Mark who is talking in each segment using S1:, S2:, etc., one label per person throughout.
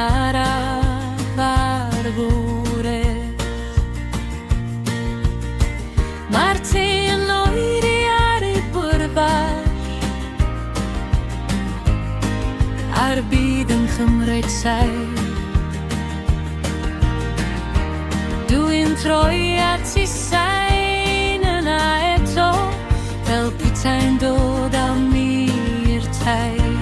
S1: cara vargore Martin oiri ar y bwrbar Ar byd yn chymryd sail Dwi'n troi at I sain yna eto Fel petai'n dod â mi i'r teil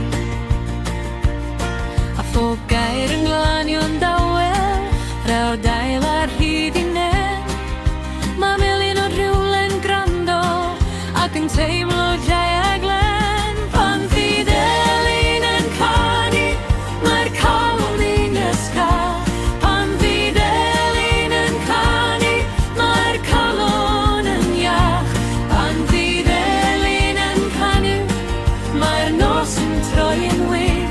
S1: A phob gair yn glanio'n dawel Rawr dail ar hyd I nen Ma' miliwn o rhywle'n gwrando Ac yn teimlo jai a glen Pan fydd Elin yn canu Mae'r calon i'n ysgaf Pan fydd Elin yn canu Mae'r calon yn iach Pan fydd Elin yn canu Mae'r nos yn troi yn wyn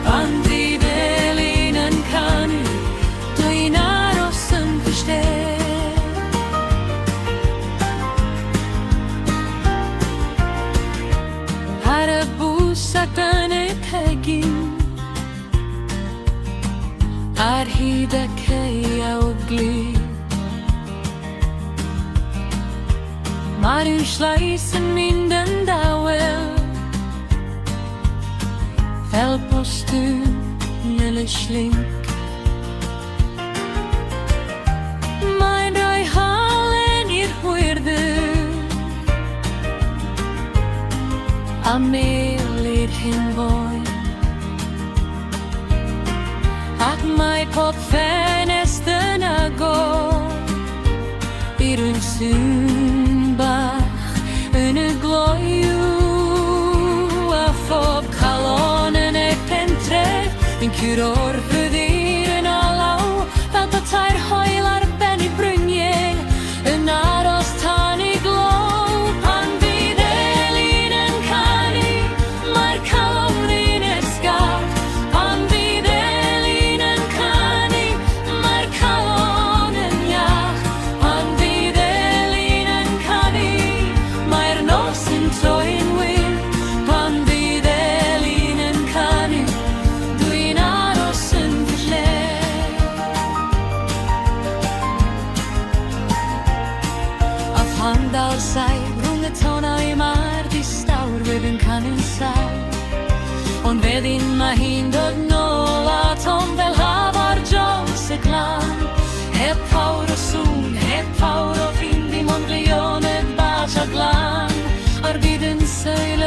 S1: Pan fydd Elin yn canu Dwi'n aros yn fyster Ar y bws ac yn y cegin Ar hyd y ceiaw glu Mae rhyw slais yn mynd yn dawel Fel postwn yn y slink Mae'n rhoi halen i'r hwyrdyr A mel i'r hyn boen Ac mae pob ffenest yn agor I rwy'n sŵn bach yn y gloiw A phob calon yn ei pentref Fi'n curo'r rhyddir yn olaw Fel petai'r hoel ar ben I bryniau Yn aros tan I glow Pan fydd Elin yn canu Mae'r calon i'n ysgaf Pan fydd Elin yn canu Mae'r calon yn iach Pan fydd Elin yn canu Mae'r nos yn troi'n wyn Pan fydd Elin yn canu Dwi'n aros yn fy lle A phan dal saib rhwng y tonau mae'r distawr Fydd yn canu'n saib Ond fedyn mae hi'n dod nôl a tom fel haf ar draws y glan Heb pawr o sŵn, heb pawr o ffrind Dim ond leoned bach a glan Ar byd yn seil